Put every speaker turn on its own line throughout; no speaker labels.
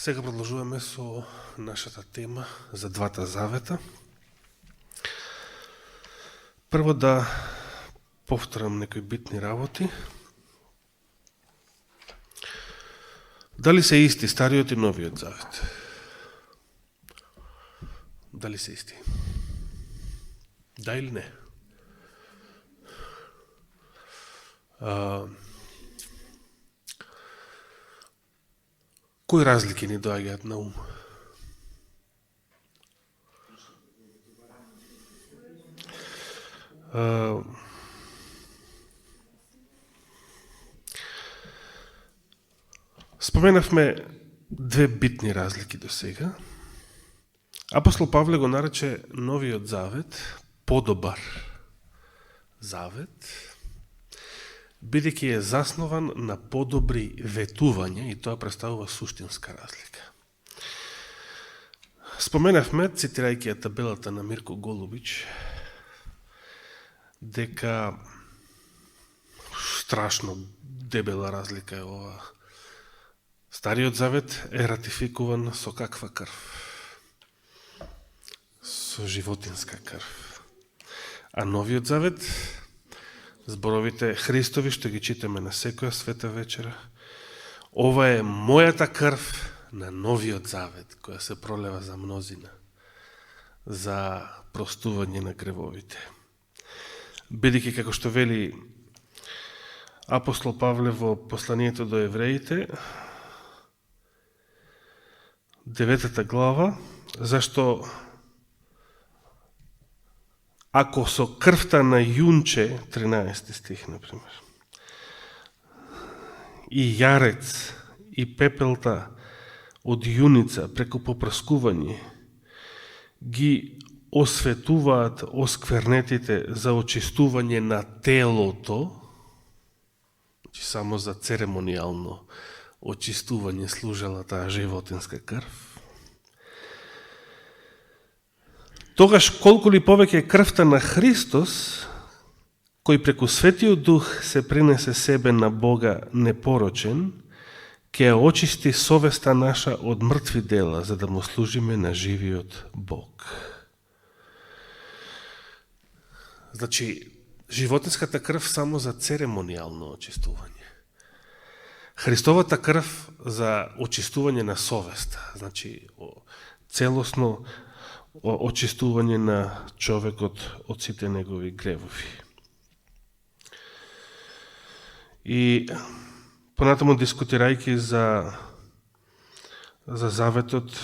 Сега продолжуваме со нашата тема за двата завета. Прво да повторам некои битни работи. Дали се исти Стариот и Новиот завет? Дали се исти? Да или не? Кои разлики ни доаѓаат на ум? Споменавме две битни разлики до сега. Апостол Павле го нарече Новиот завет подобар завет, бидејќи е заснован на подобри ветувања и тоа представува суштинска разлика. Споменавме, цитирајќи ја табелата на Мирко Голубич, дека страшно дебела разлика е ова. Стариот завет е ратификуван со каква крв? Со животинска крв. А Новиот завет, зборовите Христови, што ги читаме на секоја света вечера, ова е мојата крв на Новиот завет, која се пролева за мнозина, за простување на гревовите. Бидејќи, како што вели апостол Павле во посланието до евреите, 9 глава, зашто ако со крвта на јунче, 13 стих, например, и јарец, и пепелта од јуница преку попрскување, ги осветуваат осквернетите за очистување на телото, значи само за церемонијално очистување служела таа животинска крв, тогаш колку ли повеќе крвта на Христос, кој преку Светиот Дух се принесе себе на Бога непорочен, ќе ја очисти совеста наша од мртви дела, за да му служиме на живиот Бог. Значи, животинската крв само за церемонијално очистување. Христовата крв за очистување на совеста, значи целосно очистување на човекот од сите негови гревови. И понатаму дискутирајќи за заветот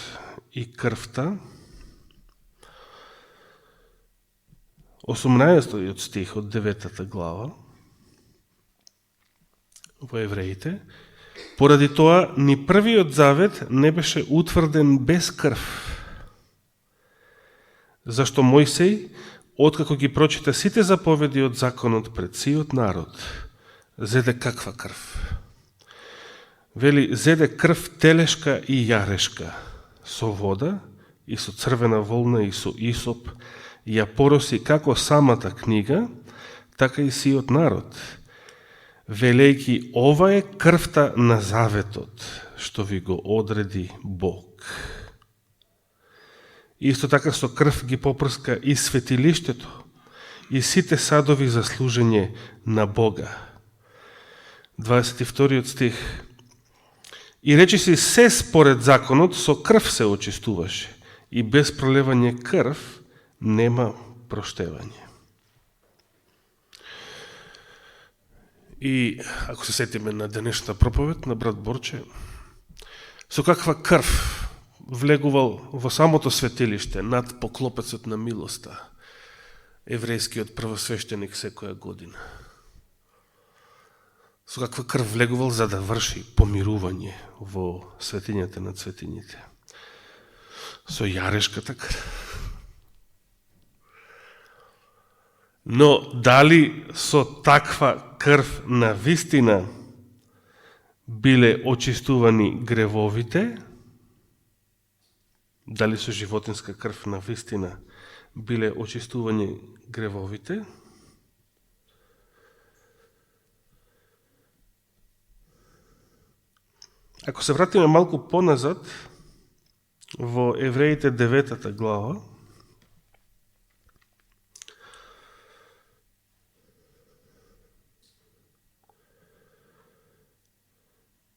и крвта, 18 стих од 9 глава во Евреите, поради тоа ни првиот завет не беше утврден без крв, зашто Мојсей, откако ги прочита сите заповеди од законот пред сиот народ, зеде каква крв? Вели, зеде крв телешка и јарешка, со вода и со црвена волна и со исоп, ја пороси како самата книга, така и сиот народ, велејки, ова е крвта на заветот, што ви го одреди Бог. Исто така со крв ги попрска и светилиштето, и сите садови за служење на Бога. 22 стих. И речи си, се според законот со крв се очистуваше, и без пролевање крв нема проштевање. И ако се сетиме на денешната проповед на брат Борче, со каква крв влегувал во самото светилиште над поклопецот на милоста еврејскиот првосвещеник секоја година. Со каква крв влегувал за да врши помирување во светињата на светињите. Со јарешката крв. Но дали со таква крв на вистина биле очистувани гревовите? Дали со животинска крв на вистина биле очистувани гревовите? Ако се вратиме малку поназад, во Евреите 9 глава,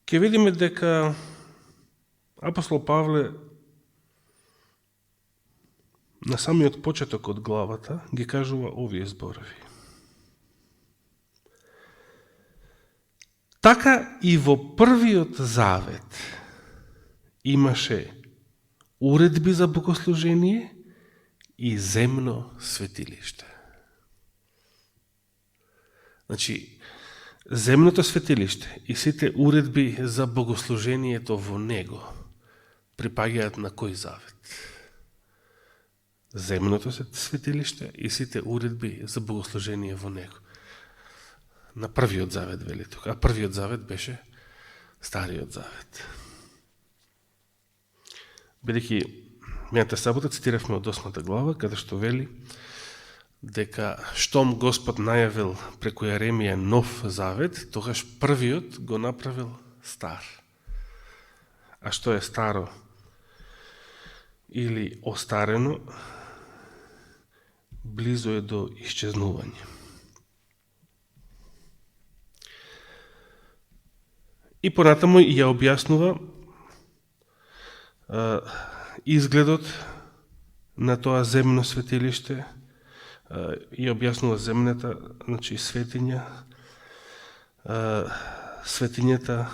ќе видиме дека апостол Павле на самиот почеток од главата ги кажува овие зборови. Така и во првиот завет имаше уредби за богослужение и земно светилиште. Значи, земното светилиште и сите уредби за богослужението во него припаѓаат на кој завет? Земното светилиште и сите уредби за богослужение во него. На првиот завет, вели тука. А првиот завет беше Стариот завет. Бидејќи мината сабота цитиравме од 8 глава, каде што вели дека штом Господ најавил преку Јеремија нов завет, тогаш првиот го направил стар. А што е старо или остарено, близо е до исчезнување. И понатаму ја објаснува изгледот на тоа земно светилиште, и објаснува земната, значи светиња, светињата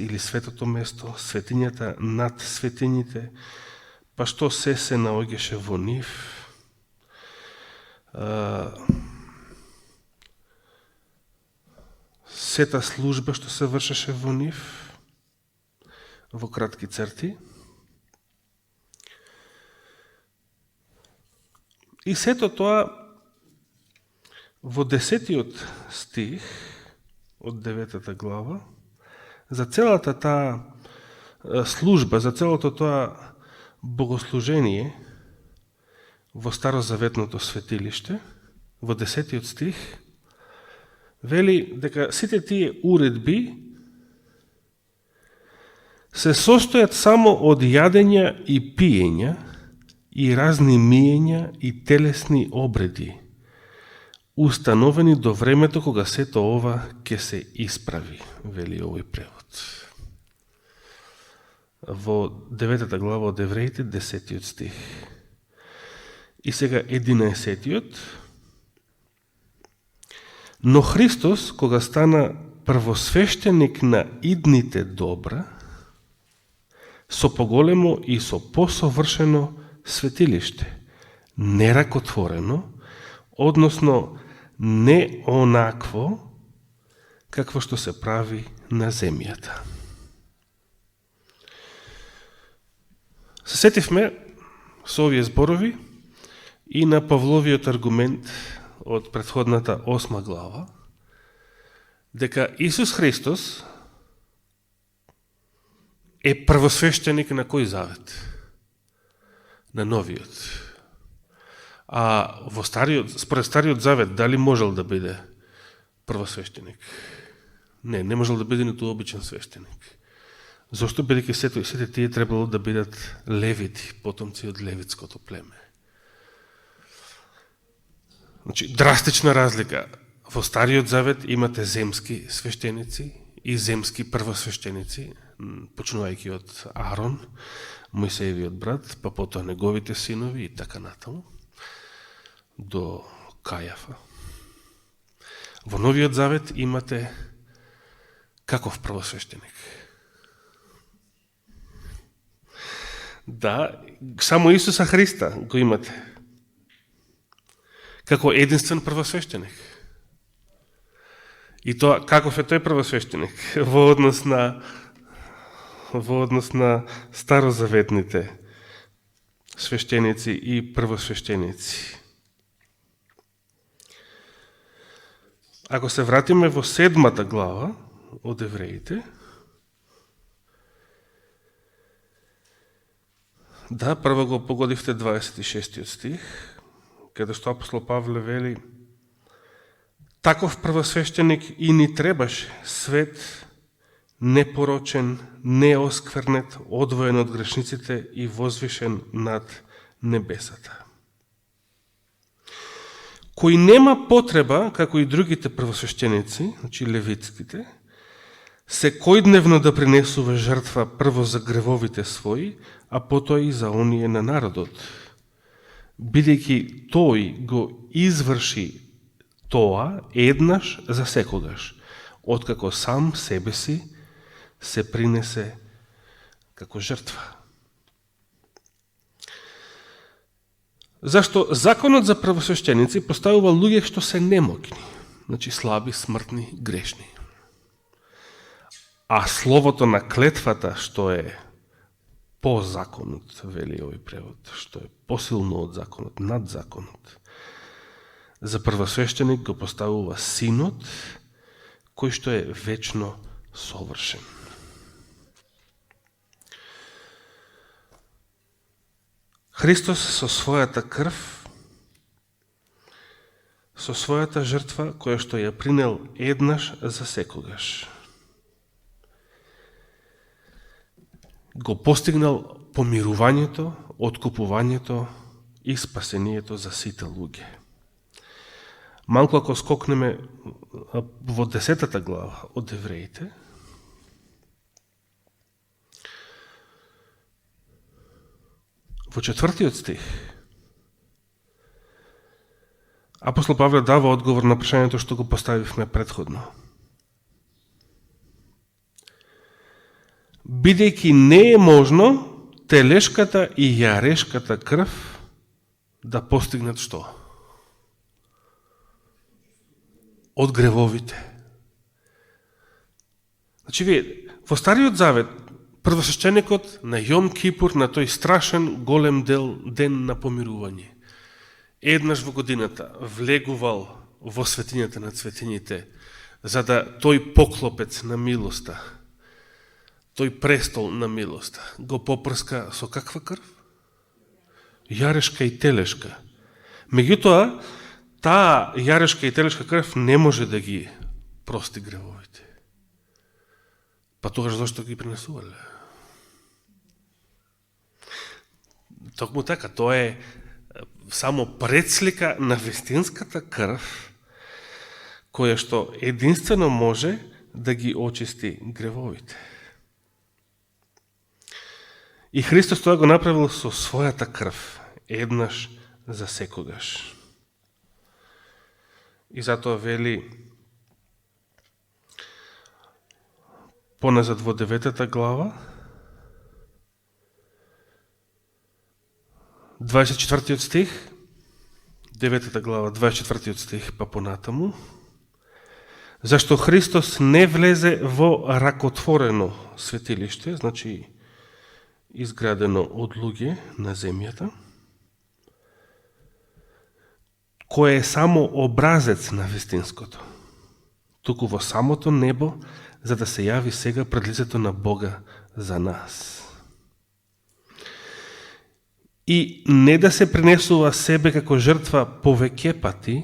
или светото место, светињата над светињите, па што се наоѓаше во нив, сета служба што се вршеше во нив, во кратки црти. И сето тоа во 10 стих од 9 глава, за целата таа служба, за целото тоа богослужение во старозаветното светилиште, во 10 стих, вели дека сите тие уредби се состојат само од јадења и пиења и разни миења и телесни обреди, установени до времето кога сето ова ќе се исправи, вели овој превод. Во 9 глава од Евреите, 10 стих. И сега 11. Но Христос, кога стана првосвещеник на идните добра, со поголемо и со посовршено светилиште, неракотворено, односно не онакво какво што се прави на земјата. Се сетивме со овие зборови и на Павловиот аргумент од претходната 8 глава, дека Исус Христос е првосвещеник на кој завет? На новиот. А во според Стариот завет, дали можел да биде првосвещеник? Не можел да биде ниту обичен свещеник. Зошто? Бидејќи сите тие требало да бидат левити, потомци од левитското племе. Значи, драстична разлика. Во Стариот завет имате земски свештеници и земски првосвещеници, почнувајќи од Аарон, Мојсеевиот брат, па потоа неговите синови и така натаму, до Кајафа. Во Новиот завет имате каков првосвещеник? Да, само Исуса Христа го имате како единствен првосвещеник. И тоа, каков е тој првосвещеник во однос на старозаветните свештеници и првосвещеници. Ако се вратиме во 7 глава од Евреите, да, прво го погодивте 26 стих, каде што апостол Павле вели: таков првосвещеник и ни требаше, свет, непорочен, неосквернет, одвоен од грешниците и возвишен над небесата. Кој нема потреба, како и другите првосвещеници, значи левитските, секојдневно да принесува жртва прво за гревовите своји, а потоа и за оние на народот, бидејќи тој го изврши тоа еднаш за секогаш, откако сам себе си се принесе како жртва. Зашто законот за првосвещеници поставува луѓе што се немоќни, значи слаби, смртни, грешни. А словото на клетвата, што е по законот, вели овој превод, што е посилно од законот, над законот, за првосвещеник го поставува синот, кој што е вечно совршен. Христос со својата крв, со својата жртва, која што ја принел еднаш за секогаш, го постигнал помирувањето, откупувањето и спасението за сите луѓе. Малку ако скокнеме во 10 глава од Евреите, во 4 стих, апостол Павле дава одговор на прашањето што го поставивме предходно. Бидејќи не е можно телешката и јарешката крв да постигнат што? Од гревовите. Значи, вие, во Стариот Завет, првосвещеникот на Јом Кипур, на тој страшен голем ден на помирување, еднаш во годината влегувал во светињата на светињите, за да тој поклопец на милоста, тој престол на милоста, го попрска со каква крв? Јарешка и телешка. Меѓутоа, таа јарешка и телешка крв не може да ги прости гревовите. Па тогаш зашто ги принесувале? Токму така, тоа е само предслика на вистинската крв, која што единствено може да ги очисти гревовите. И Христос тоа го направил со својата крв, еднаш за секогаш. И затоа вели поназад во 9 глава, 24 стих, 9 глава, 24 стих, па понатаму, зашто Христос не влезе во ракотворено светилиште, значи изградено од луѓе на земјата, кој е само образец на вистинското, туку во самото небо, за да се јави сега пред лицето на Бога за нас. И не да се принесува себе како жртва повеќе пати,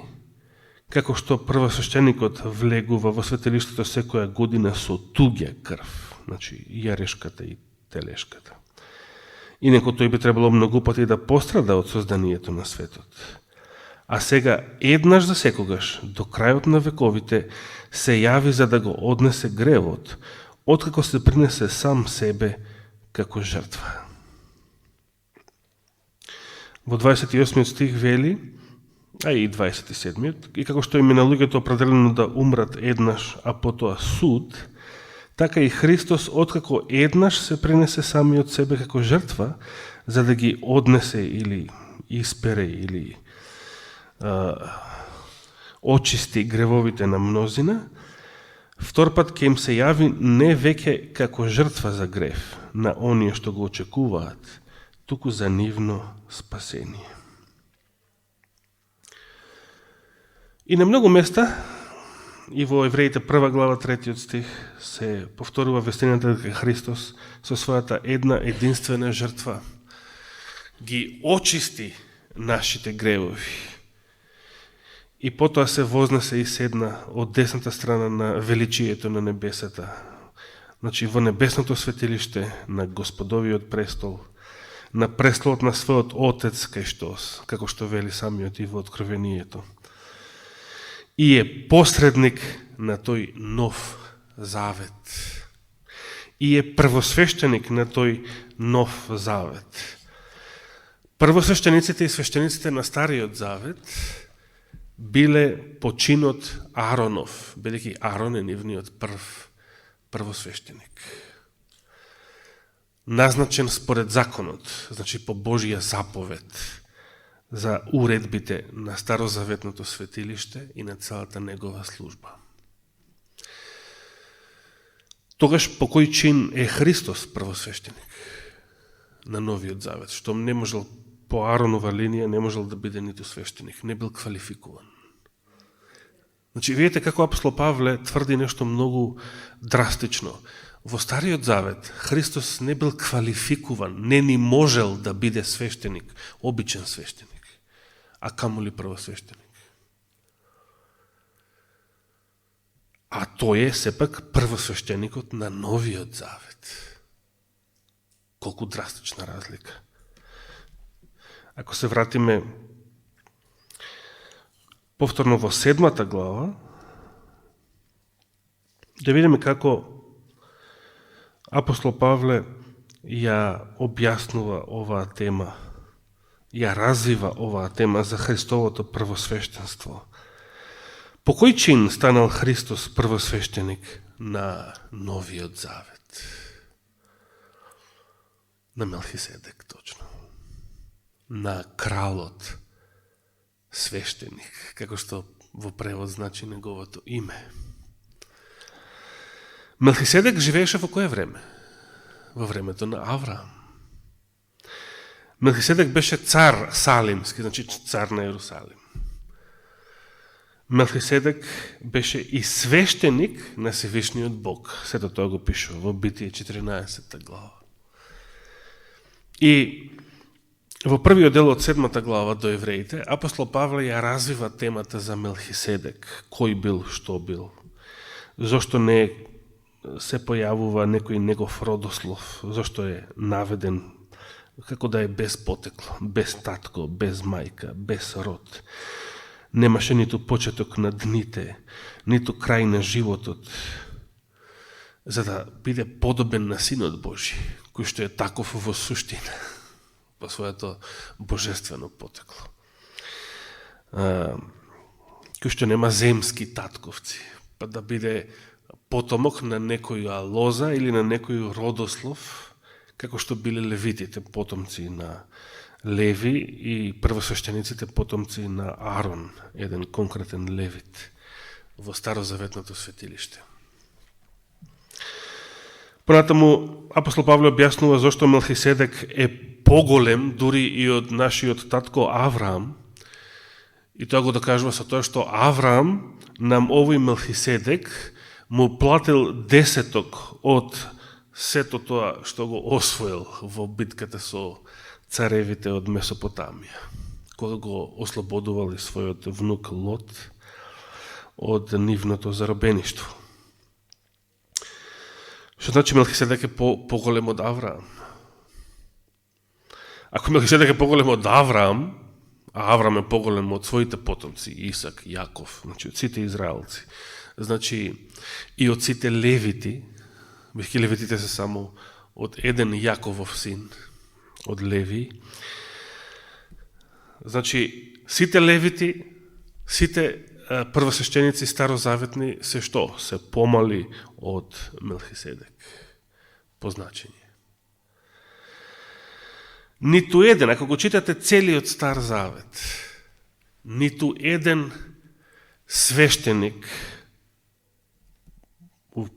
како што првосвещеникот влегува во светилиштето секоја година со туѓа крв, значи јарешката и телешката. Инако тој би требало многу пати да пострада од созданието на светот. А сега еднаш за секогаш, до крајот на вековите, се јави за да го однесе гревот, откако се принесе сам себе како жртва. Во 28 стих вели, а и 27, и како што им е на луѓето определено да умрат еднаш, а потоа суд, така и Христос, откако еднаш се принесе самиот себе како жртва, за да ги однесе или испере или очисти гревовите на мнозина, втор пат ќе им се јави не веќе како жртва за грев на оние што го очекуваат, туку за нивно спасение. И на многу места, и во Евреите 1 глава 3 стих, се повторува вестината дека Христос со својата една единствена жртва ги очисти нашите гревови. И потоа се вознесе и седна од десната страна на величието на небесата, Значи во небесното светилиште, на Господовиот престол, на престолот на својот Отец, кај што, како што вели самиот и во Откровението. И е посредник на тој нов завет. И е првосвещеник на тој нов завет. Првосвещениците и свещениците на Стариот завет биле по чинот Ааронов, бидејќи Аарон е нивниот првосвещеник. Назначен според законот, значи по Божија заповед за уредбите на Старозаветното светилиште и на целата негова служба. Тогаш по кој чин е Христос првосвещеник на Новиот завет, што не можел по Ааронова линија, не можел да биде ниту свещеник, не бил квалификуван. Значи, видите како апостол Павле тврди нешто многу драстично. Во Стариот завет Христос не бил квалификуван, не ни можел да биде свещеник, обичен свещеник, а камоли првосвещеник. А тој е сепак првосвещеникот на Новиот завет. Колку драстична разлика. Ако се вратиме повторно во 7 глава, да видиме како апостол Павле ја објаснува оваа тема, ја развива оваа тема за Христовото првосвещенство. По кој чин станал Христос првосвещеник на Новиот завет? На Мелхиседек, точно. На кралот свещеник, како што во превод значи неговото име. Мелхиседек живееше во кое време? Во времето на Авраам. Мелхиседек беше цар Салимски, значи цар на Јерусалим. Мелхиседек беше и свещеник на Севишниот Бог. Сето тоа го пишува во Битие 14 глава. И во првиот дел од 7 глава до евреите, апостол Павле ја развива темата за Мелхиседек. Кој бил, што бил. Зошто не се појавува некој негов родослов, зашто е наведен како да е без потекло, без татко, без мајка, без род. Немаше ниту почеток на дните, ниту крај на животот, за да биде подобен на Синот Божи, кој што е таков во суштина, во своето божествено потекло. Кој што нема земски татковци, па да биде потомок на некоја лоза или на некој родослов, како што биле левитите, потомци на Леви и првосвещениците, потомци на Аарон, еден конкретен левит во Старозаветното светилиште. Понатаму апостол Павле објаснува зашто Мелхиседек е поголем дури и од нашиот татко Авраам, и тоа го докажува со тоа што Авраам нам овој Мелхиседек му платил 10 од сето тоа што го освоил во битката со царевите од Месопотамија, кога го ослободували својот внук Лот од нивното заробеништво. Што значи Мелхиседек е поголем од Авраам? Ако Мелхиседек е поголем од Авраам, а Авраам е поголем од своите потомци, Исак, Јаков, значи од сите израелци, значи и од сите левити, бихки левитите се само од еден Јаковов син, од Леви. Значи, сите левити, сите првосвещеници старозаветни се што? Се помали од Мелхиседек. По значење. Ниту еден, ако го читате целиот Стар Завет, ниту еден свещеник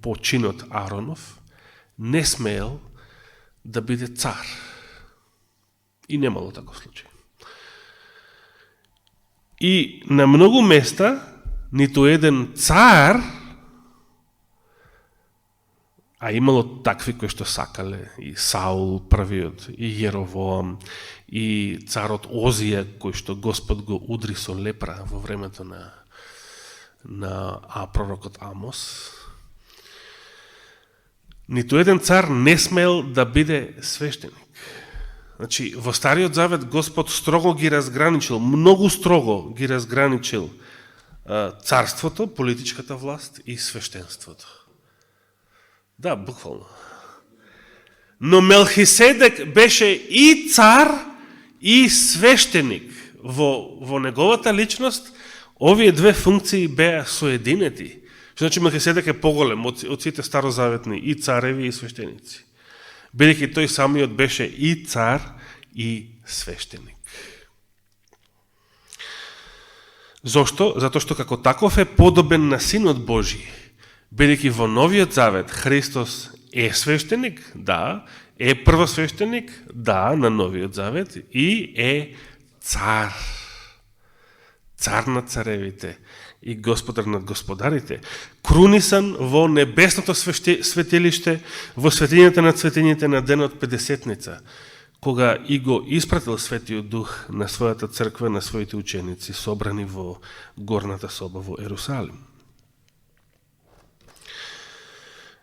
по чинот Ааронов не смеел да биде цар. И немало таков случај. И на многу места ниту еден цар, а имало такви кои што сакале, и Саул првиот, и Јеровоам, и царот Озија, кој што Господ го удри со лепра во времето на пророкот Амос. ниту еден цар не смел да биде свештеник. Значи, во Стариот Завет Господ строго ги разграничил, многу строго ги разграничил царството, политичката власт и свештенството. Да, буквално. Но Мелхиседек беше и цар, и свештеник. Во неговата личност, овие две функции беа соединети. Што значи Мелхиседек е поголем од сите старозаветни и цареви и свештеници. Бидејќи тој самиот беше и цар и свештеник. Зошто? Затоа што како таков е подобен на Синот Божи. Бидејќи во Новиот Завет Христос е свештеник, да, е првосвештеник, да, на Новиот Завет и е цар. Цар над царевите и господар над господарите, крунисан во небесното светилиште, во светињата над светињите на денот Педесетница, кога и го испратил Светиот Дух на својата црква, на своите ученици, собрани во горната соба во Ерусалим.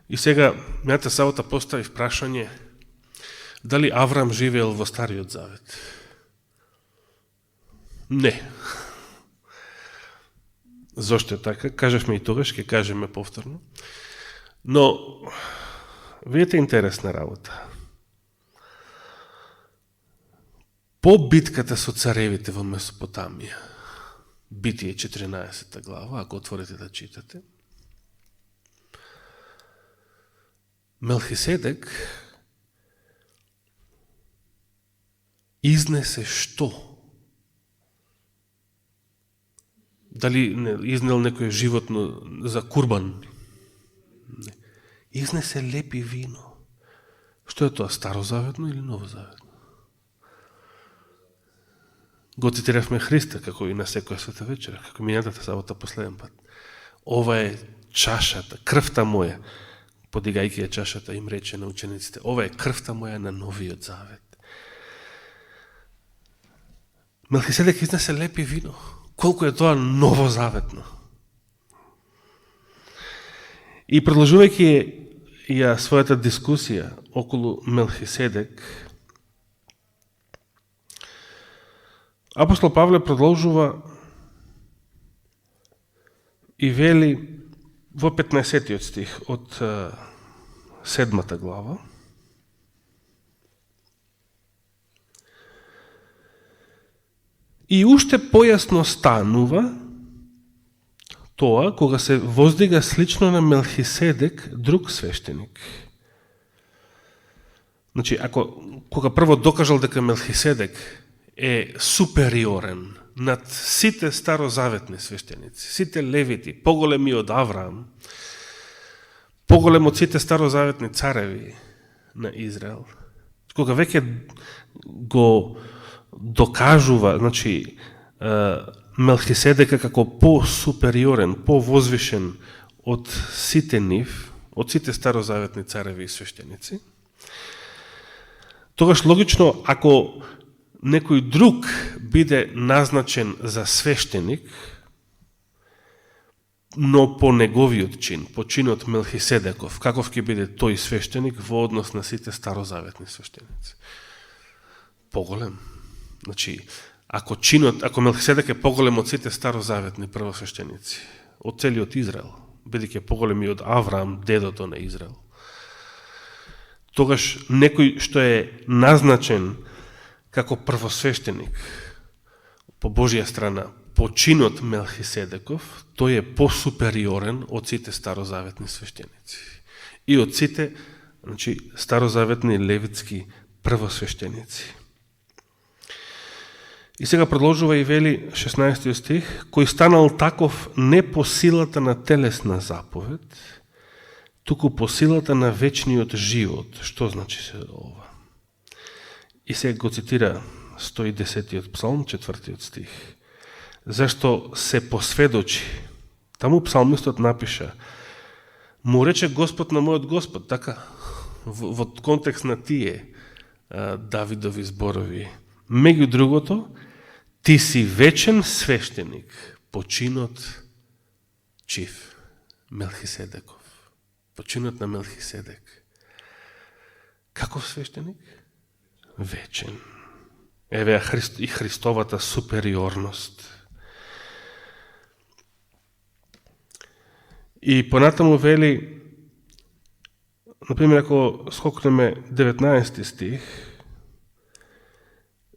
И сега, мејата Савота постави прашање, дали Аврам живеел во Стариот Завет? Не. Зошто е така? Кажавме и тогаш, ќе кажеме повторно. Но, видите интересна работа. По битката со царевите во Месопотамија, Битие 14 глава, ако отворите да читате, Мелхиседек изнесе што? Дали изнел некој животно за курбан? Не. Изнесе лепи вино. Што е тоа, старозаветно или новозаветно? Го цитиравме Христа, како и на секоја света вечера, како минатата сабота последен пат. Ова е чашата, крвта моја, подигајќи ја чашата, им рече на учениците, ова е крвта моја на Новиот Завет. Мелхиседек изнесе лепи вино. Колку е тоа новозаветно. И продолжувајќи ја својата дискусија околу Мелхиседек, апостол Павле продолжува и вели во 15 стих од 7 глава, и уште појасно станува тоа кога се воздига слично на Мелхиседек друг свештеник. Значи, кога прво докажал дека Мелхиседек е супериорен над сите старозаветни свештеници, сите левити, поголеми од Авраам, поголем од сите старозаветни цареви на Израел, кога веќе го докажува, значи, Мелхиседека како по-супериорен, по-возвишен од сите нив, од сите старозаветни цареви и свештеници, тогаш логично, ако некој друг биде назначен за свештеник, но по неговиот чин, по чинот Мелхиседеков, каков ќе биде тој свештеник во однос на сите старозаветни свештеници? Поголем. Значи, ако Мелхиседек е поголем од сите старозаветни првосвештеници, од целиот Израел, бидејќи поголем и од Авраам, дедото на Израел, тогаш некој што е назначен како првосвештеник по Божја страна, по чинот Мелхиседеков, тој е по-супериорен од сите старозаветни свештеници и од сите, значи, старозаветни левитски првосвештеници. И сега продолжува и вели 16 стих, кој станал таков не по силата на телесна заповед, туку по силата на вечниот живот. Што значи се ова? И сега го цитира 110 псалм, 4 стих. Зашто се посведочи, таму псалмистот напиша, му рече Господ на мојот Господ, така, во контекст на тие Давидови зборови. Меѓу другото, ти си вечен свештеник по чинот чив, Мелхиседеков. По чинот на Мелхиседек. Каков свештеник? Вечен. Еве и Христовата супериорност. И понатаму вели, например, ако скокнеме 19 стих,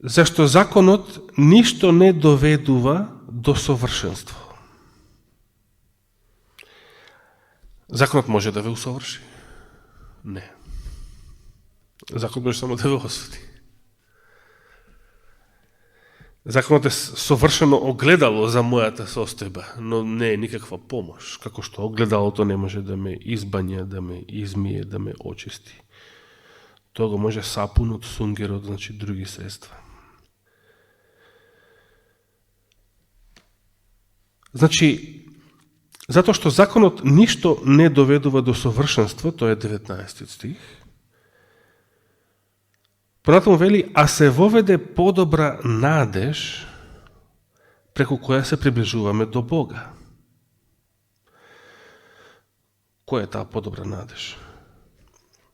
зашто законот ништо не доведува до совршенство. Законот може да ве усоврши? Не. Законот може само да ве осуди. Законот е совршено огледало за мојата состојба, но не е никаква помош, како што огледалото не може да ме избања, да ме измие, да ме очисти. Тоа го може сапунот, сунгерот, значи други средства. Значи, затоа што законот ништо не доведува до совршенство, тоа е 19 стих, понатаму вели, а се воведе подобра надеж преку која се приближуваме до Бога. Која е таа подобра надеж?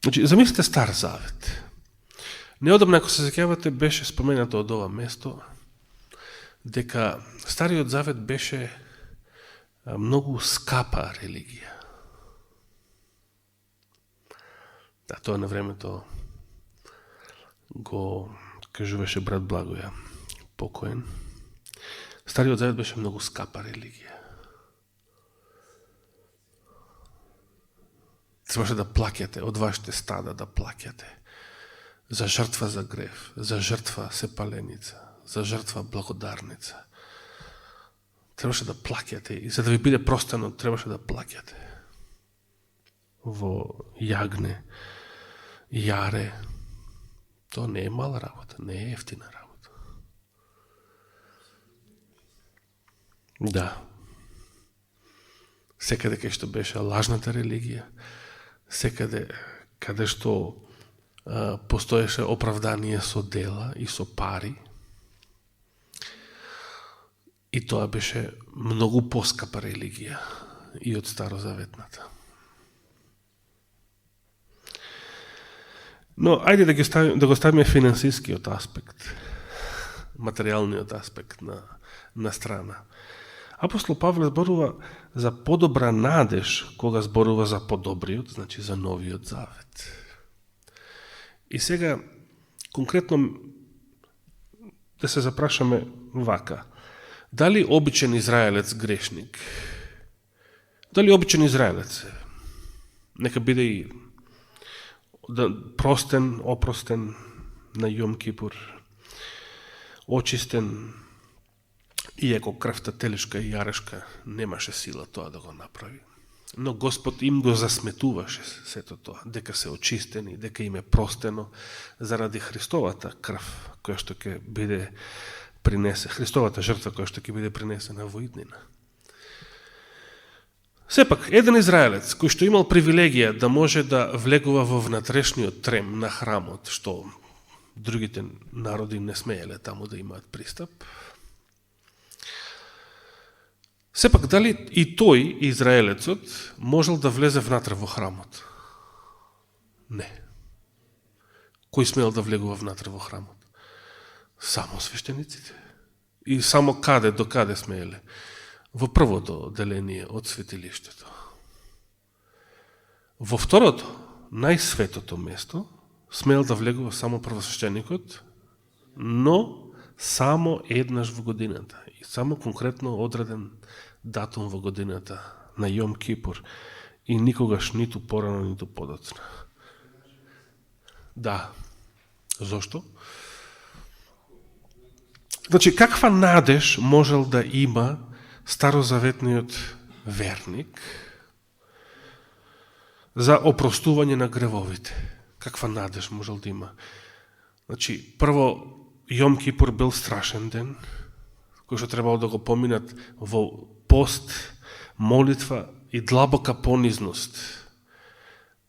Значи, замислите Стар Завет. Неодамна, ако се сеќавате, беше споменато од ова место, дека Стариот Завет беше многу скапа религија. Да, тоа на времето го кажуваше брат Благоја, покоен. Стариот Завет беше многу скапа религија. Требаше да плаќате, од вашите стада да плаќате. За жртва за грев, за жртва сепаленица, за жртва благодарница. Требаше да плаќате и за да ви биде простено, требаше да плаќате. Во јагне, јаре, тоа не е мала работа, не е ефтина работа. Да. Секаде кај што беше лажната религија, секаде каде што постоеше оправдание со дела и со пари, и тоа беше многу поскапа религија и од старозаветната. Но, ајде да го ставиме финансискиот аспект, материјалниот аспект на страна. Апостол Павле зборува за подобра надеж, кога зборува за подобриот, значи за новиот завет. И сега, конкретно, да се запрашаме вака. Дали обичен израелец грешник? Дали обичен израелец? Нека биде и простен, опростен на Јом Кипур, очистен, иако крвта телешка и јарешка немаше сила тоа да го направи. Но Господ им го засметуваше сето тоа, дека се очистени, дека им е простено заради Христовата крв, која што ќе биде принесе, Христовата жртва која што ќе биде принесена во иднина. Сепак, еден израелец, кој што имал привилегија да може да влегува во внатрешниот трем на храмот, што другите народи не смееле таму да имаат пристап, сепак, дали и тој, израелецот, можел да влезе внатре во храмот? Не. Кој смел да влегува внатре во храмот? Само свештениците. И само каде, до каде смееле? Во првото деление од светилиштето. Во второто, најсветото место, смел да влегува само првосвещеникот, но само еднаш во годината. И само конкретно одреден датум во годината на Јом Кипур. И никогаш ниту порано, ниту подоцна. Да. Зошто? Значи, каква надеж можел да има старозаветниот верник за опростување на гревовите? Каква надеж можел да има? Значи, прво, Јом Кипур бил страшен ден, кој што требало да го поминат во пост, молитва и длабока понизност.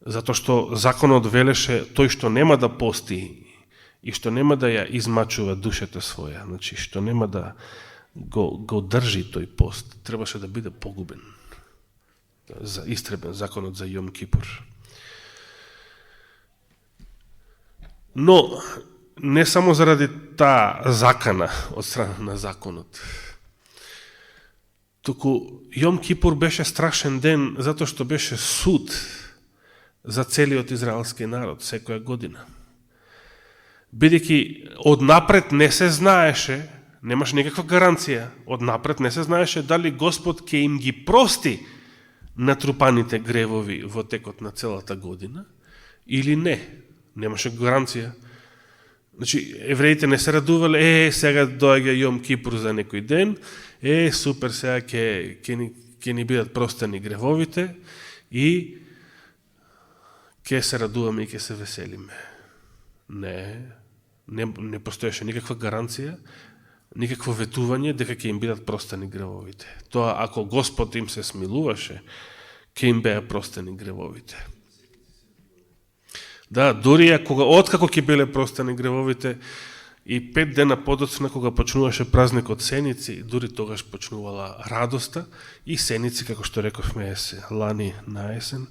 Затоа што законот велеше тој што нема да пости и што нема да ја измачува душата своја, значи што нема да го држи тој пост, требаше да биде погубен. За истребен законот за Јом Кипур. Но не само заради таа закана од страна на законот. Туку Јом Кипур беше страшен ден затоа што беше суд за целиот израелски народ секоја година. Бидејќи однапред не се знаеше, немаше никаква гаранција, однапред не се знаеше дали Господ ќе им ги прости натрупаните гревови во текот на целата година или не. Немаше гаранција. Значи, евреите не се радувале, сега доаѓа Јом Кипур за некој ден, супер, сега ќе ни бидат простени гревовите и ќе се радуваме и ќе се веселиме. Не постоеше никаква гаранција, никакво ветување дека ќе им бидат простени гревовите. Тоа, ако Господ им се смилуваше, ќе им беа простени гревовите. Да, дури откако ќе биле простени гревовите, и 5 дена подоцна, кога почнуваше празникот Сеници, дури тогаш почнувала радоста, и Сеници, како што рековме лани на есен,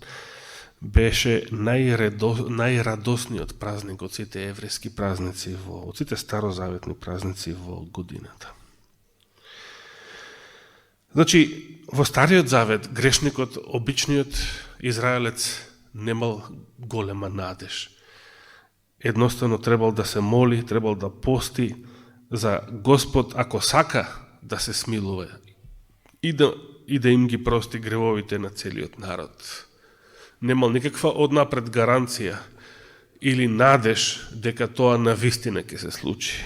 беше најрадосниот празник од сите еврејски празници, од сите старозаветни празници во годината. Значи, во Стариот Завет, грешникот, обичниот израелец, немал голема надеж. Едноставно требал да се моли, требал да пости за Господ, ако сака да се смилува и да им ги прости гревовите на целиот народ. Немал никаква однапред гаранција или надеж дека тоа навистина ќе се случи.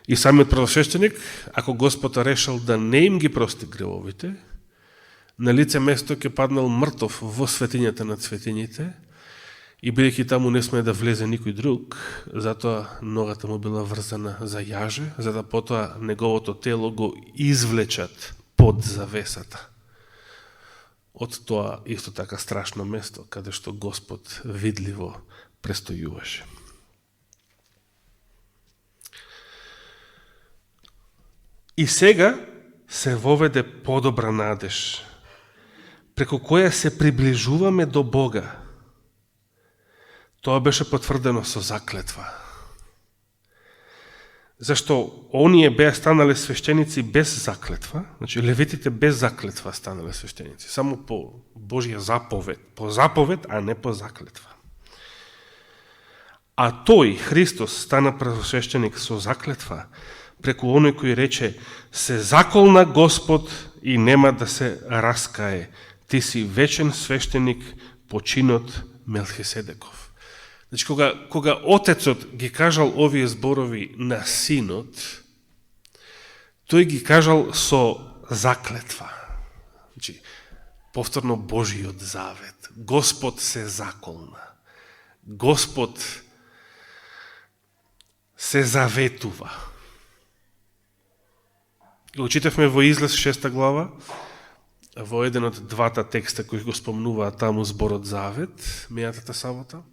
И самиот првосвещеник, ако Господ решил да не им ги прости гревовите, на лице место ќе паднал мртов во светињата на светињите, и бидејќи таму не смее да влезе никој друг, затоа ногата му била врзана за јаже, за да потоа неговото тело го извлечат под завесата од тоа исто така страшно место, каде што Господ видливо престојуваше. И сега се воведе подобра надеж, преку која се приближуваме до Бога. Тоа беше потврдено со заклетва. Зашто оние беа станале свештеници без заклетва, значи левитите без заклетва станале свештеници, само по Божја заповед, по заповед, а не по заклетва. А тој, Христос, стана првосвещеник со заклетва, преку оној кој рече: се заколна Господ и нема да се раскае, ти си вечен свештеник по чинот Мелхиседеков. Значи, кога Отецот ги кажал овие зборови на Синот, тој ги кажал со заклетва. Значи, повторно Божиот завет. Господ се заколна. Господ се заветува. Го читавме во Излез 6 глава, во еден од двата текста кои го спомнуваа таму зборот завет, мејатата сабота.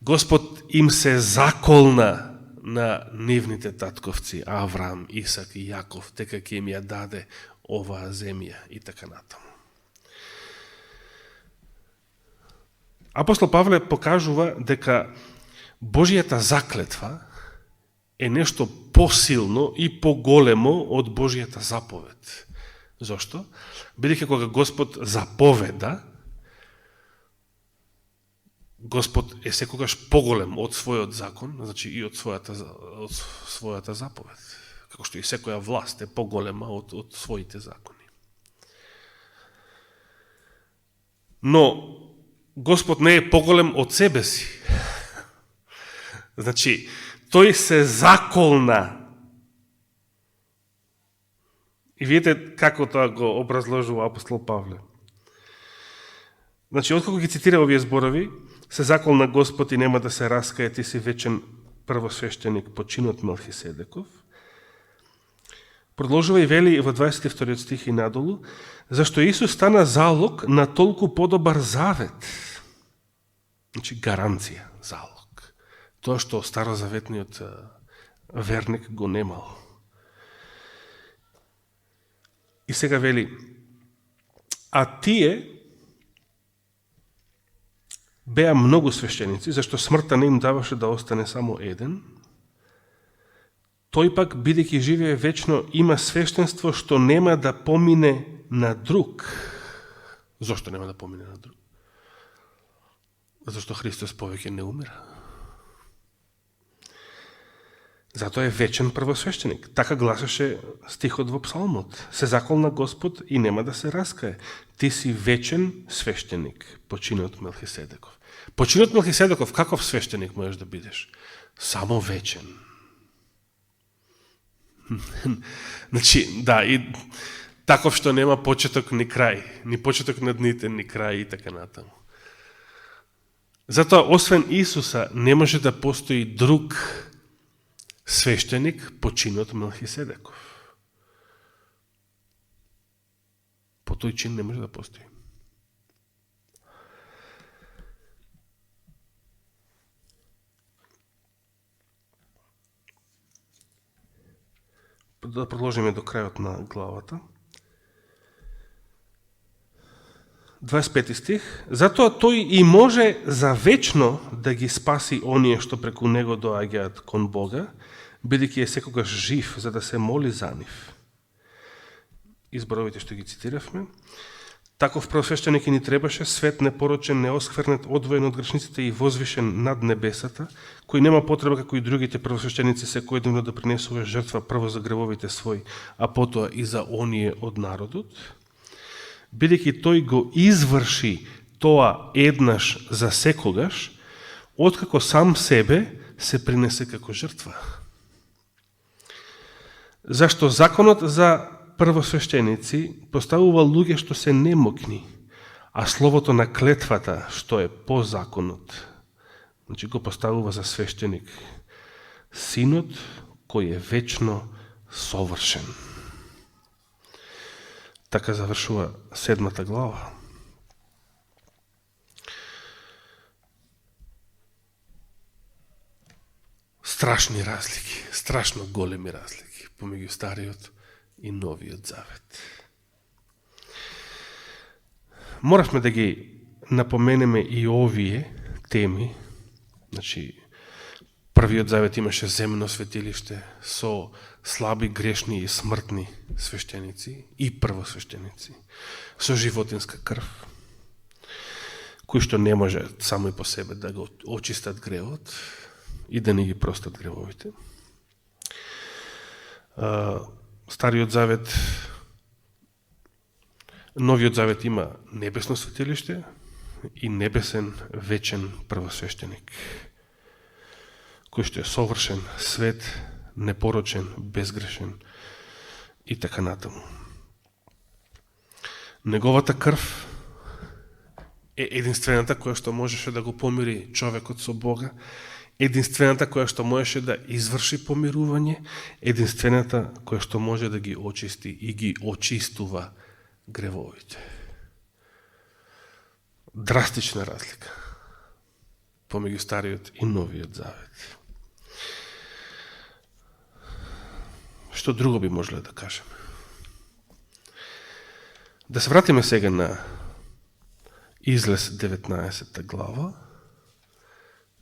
Господ им се заколна на нивните татковци Авраам, Исак и Јаков, дека ќе им ја даде оваа земја и така натаму. Апостол Павле покажува дека Божијата заклетва е нешто посилно и поголемо од Божијата заповед. Зошто? Бидејќи кога Господ заповеда, Господ е секогаш поголем од својот закон, значи и од својата заповед. Како што и секоја власт е поголема од своите закони. Но Господ не е поголем од себе си. Значи, тој се заколна. И видите како тоа го образложува апостол Павле. Значи, откако ги цитира овие зборови, се заколна Господ и нема да се раскае, ти си вечен првосвещеник по чинот Мелхиседеков. Продолжува и вели во 22 стих и надолу, зашто Исус стана залог на толку подобар завет. Значи, гаранција, залог. Тоа што старозаветниот верник го немал. И сега вели, а тие беа многу свештеници, зашто смртта не им даваше да остане само еден, тој пак, бидејќи живее вечно, има свештенство што нема да помине на друг. Зошто нема да помине на друг? Зашто Христос повеќе не умира. Затоа е вечен првосвещеник. Така гласеше стихот во Псалмот. Се заколна Господ и нема да се раскае. Ти си вечен свещеник, починот Мелхиседеков. Починот Мелхиседеков, каков свещеник можеш да бидеш? Само вечен. Значи, да, и таков што нема почеток ни крај, ни почеток на дните, ни крај и така натаму. Затоа, освен Исуса, не може да постои друг свештеник по чинот Мелхиседеков. По тој чин не може да постои. Да продолжиме до крајот на главата. 25 стих. Затоа тој и може за вечно да ги спаси оние што преку него доаѓаат кон Бога, бидејќи е секогаш жив за да се моли за нив. Изборовите што ги цитиравме. Таков првосвещеник и ни требаше, свет, непорочен, неосквернет, одвоен од грешниците и возвишен над небесата, кој нема потреба како и другите првосвещеници секојдневно да принесува жртва прво за гревовите своји, а потоа и за оние од народот, бидејќи тој го изврши тоа еднаш за секогаш, откако сам себе се принесе како жртва. Зашто законот за првосвещеници поставува луѓе што се немокни, а словото на клетвата, што е по законот, значи го поставува за свещеник синот кој е вечно совршен. Така завршува 7 глава. Страшни разлики, страшно големи разлики помеѓу Стариот и Новиот Завет. Моравме да ги напоменеме и овие теми. Значи, Првиот Завет имаше земно светилиште со слаби, грешни и смртни свештеници и првосвештеници, со животинска крв, кои што не може само и по себе да го очистат гревот и да не ги простат гревовите. Стариот Завет, Новиот Завет има небесно светилиште и небесен вечен првосвещеник, кој што е совршен, свет, непорочен, безгрешен и така натаму. Неговата крв е единствената која што можеше да го помири човекот со Бога, единствената која што можеше да изврши помирување, единствената која што може да ги очисти и ги очистува гревовите. Драстична разлика помеѓу Стариот и Новиот Завет. Што друго би можеле да кажеме? Да се вратиме сега на Излез 19 глава,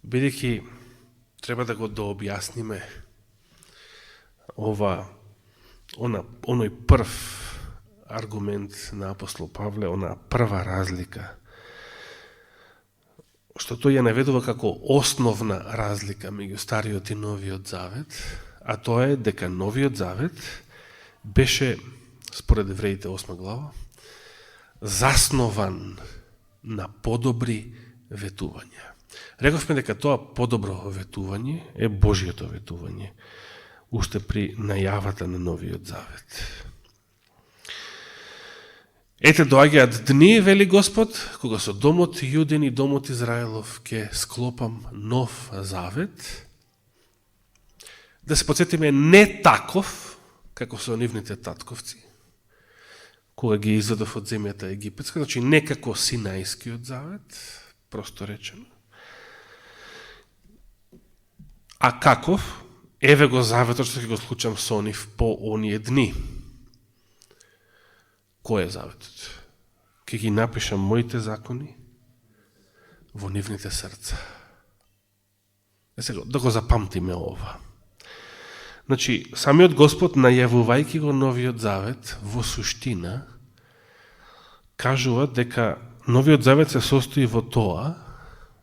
бидејќи треба да го дообјасниме оној прв аргумент на апостол Павле, она прва разлика, што тој ја наведува како основна разлика меѓу Стариот и Новиот Завет, а тоа е дека Новиот Завет беше, според Евреите 8 глава, заснован на подобри ветувања. Рековме дека тоа подобро ветување е Божиото ветување, уште при најавата на Новиот Завет. Ете, доаѓаат дни, вели Господ, кога со домот Јудин и домот Израелов ќе склопам нов завет. Да се подсетиме, не таков, како со нивните татковци, кога ги изведов од земјата египетска, значи не како Синајскиот завет, просто речено, а каков, еве го заветот што ќе го случам со нив по оние дни. Кој е заветот? Ќе ги напишам моите закони во нивните срца. Сега, да го запамтиме ова. Значи, самиот Господ, најавувајќи го Новиот Завет, во суштина, кажува дека Новиот Завет се состои во тоа,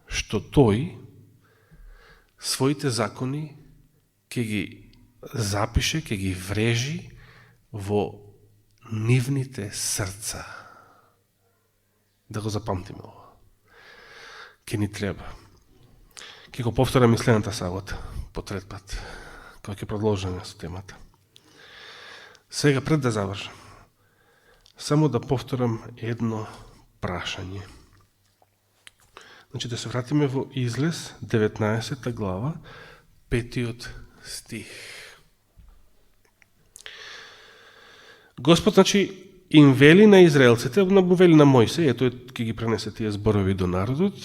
што тој своите закони ќе ги запише, ќе ги врежи во нивните срца. Да го запамтиме ова. Ке ни треба. Ке го повторам и следната сабота, по трет пат, кога ќе продолжиме со темата. Сега, пред да завршам, само да повторам едно прашање. Значи, да се вратиме во Излез, 19 глава, 5 стих. Господ, значи, им вели на израелците, вели на Мојсе, ето ќе ги пренесе тие зборови до народот,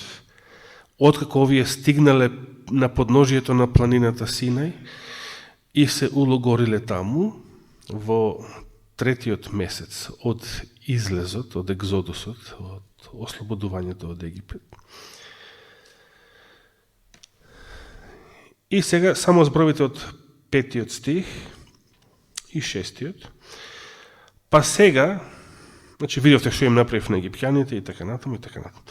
откако овие стигнале на подножието на планината Синај и се улогориле таму во 3-тиот месец од излезот, од екзодусот, од ослободувањето од Египет. И сега само зборовите од 5-тиот стих и 6-тиот. Па сега, значи видовте што им направив на египтјаните и така натаму и така натаму.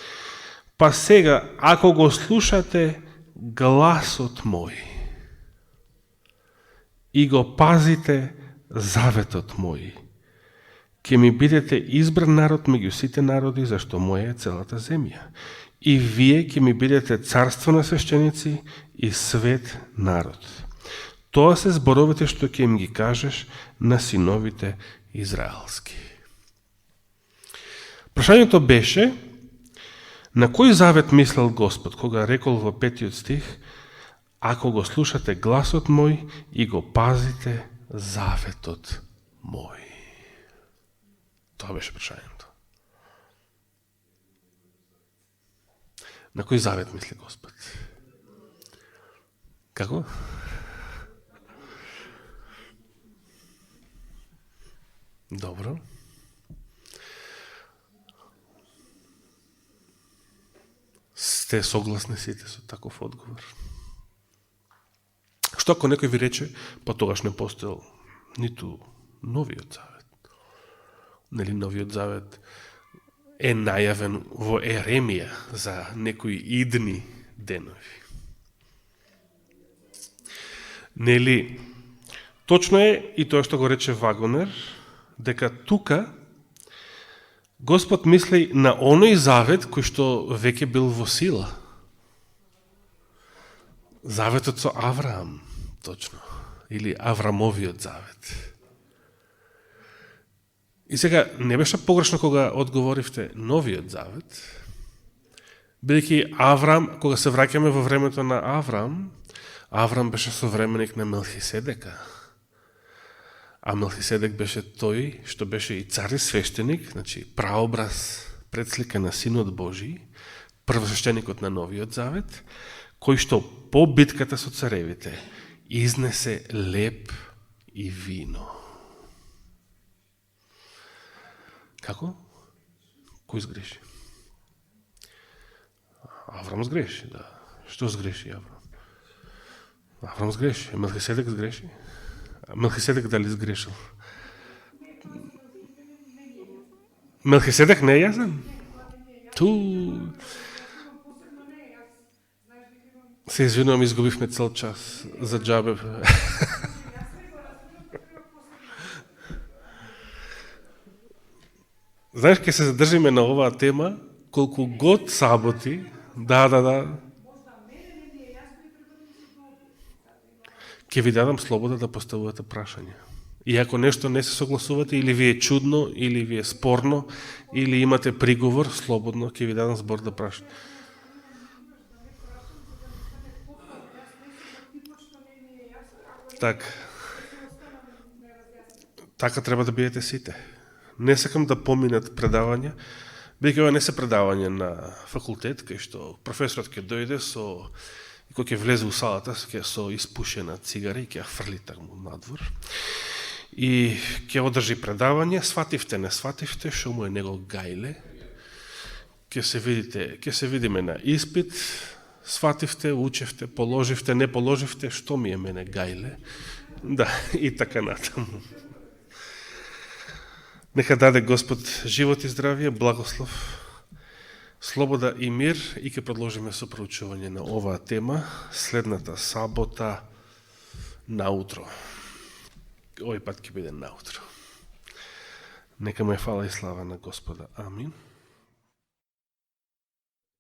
Па сега, ако го слушате гласот мој и го пазите заветот мој, ќе ми бидете избран народ меѓу сите народи, зашто моја е целата земја. И вие ќе ми бидете царство на свещеници и свет народ. Тоа се зборовите што ќе им ги кажеш на синовите израелски. Прашањето беше, на кој завет мислел Господ, кога рекол во 5-тиот стих, ако го слушате гласот мој и го пазите заветот мој. Тоа беше прашањето. На кој завет мисли Господ? Како? Добро. Сте согласни сите со таков одговор? Што ако некој ви рече, па тогаш не постоел ниту Новиот Завет? Нели Новиот Завет е најавен во Еремија за некои идни денови. Нели, точно е и тоа што го рече Вагонер, дека тука Господ мисли на оној завет кој што веќе бил во сила. Заветот со Авраам, точно, или Аврамовиот завет. И сега, не беше погрешно кога одговоривте Новиот завет, бидејќи Авраам, кога се враќаме во времето на Авраам беше современик на Мелхиседека. А Мелхиседек беше тој што беше и цар и свештеник, значи праобраз, предслика на Синот Божи, првосвештеникот на Новиот Завет, кој што по битката со царевите изнесе леп и вино. Како? Кој сгреши? Аврам сгреши, да. Што сгреши Аврам? Аврам сгреши, Мелхиседек сгреши. Мелхиседек дали сгрешил? Мелхиседек не е јасен? Се извинувам, изгубивме цел час за џабе. Знаеш, ке се задржиме на оваа тема, колку год саботи, да. Ке ви дадам слобода да поставувате прашања. И ако нешто не се согласувате, или ви е чудно, или ви е спорно, или имате приговор, слободно ке ви дадам збор да прашате. Така треба да бидете сите. Не сакам да поминат предавања, бидејќи ова не се предавање на факултет, кај што професорот ќе дојде со и кој ќе влезе у салата со испушена цигара и ќе ја фрли таму надвор. И ќе одржи предавање, свативте, не свативте, шо му е него гајле. ќе се видиме на испит, свативте, учевте, положивте, не положивте, што ми е мене гајле. Да, и така натаму. Нека даде Господ живот и здравие, благослов, слобода и мир, и ќе продолжиме со проучување на оваа тема следната сабота наутро. Овој пат ќе биде наутро. Нека му е фала и слава на Господа. Амин.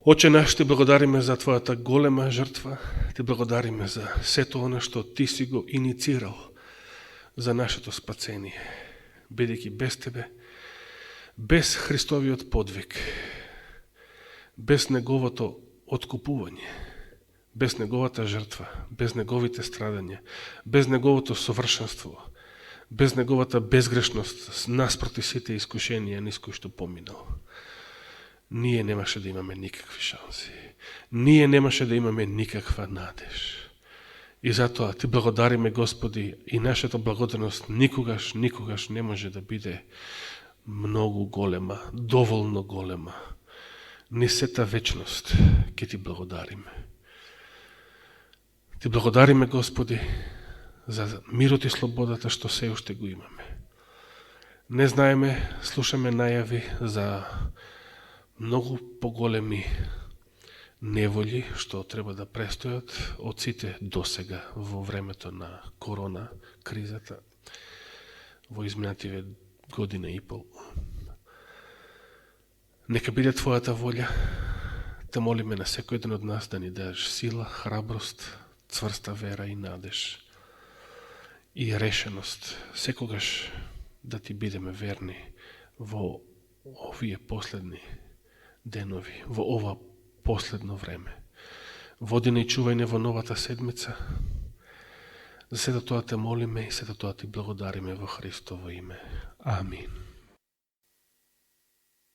Оче наш, ти благодариме за Твојата голема жртва, ти благодариме за сето оно што ти си го иницирал за нашето спасение. Бидејќи без Тебе, без Христовиот подвиг, без Неговото откупување, без Неговата жртва, без Неговите страдања, без Неговото совршенство, без Неговата безгрешност наспроти сите искушенија низ кои што поминал, ние немаше да имаме никакви шанси. Ние немаше да имаме никаква надеж. И затоа ти благодариме, Господи, и нашата благодарност никогаш не може да биде многу голема, доволно голема. Ни сета вечност ќе ти благодариме. Ти благодариме, Господи, за мирот и слободата што се уште го имаме. Не знаеме, слушаме најави за многу поголеми неволи што треба да престојат од сите досега во времето на корона кризата, во изминативе година и пол. Нека биде Твојата волја, те молиме на секој ден од нас да ни дадеш сила, храброст, цврста вера и надеж и решеност секогаш да ти бидеме верни во овие последни денови, во ова последно време. Води не и чувај не во новата седмица. За сето тоа те молиме и сето тоа ти благодариме во Христово име. Амин.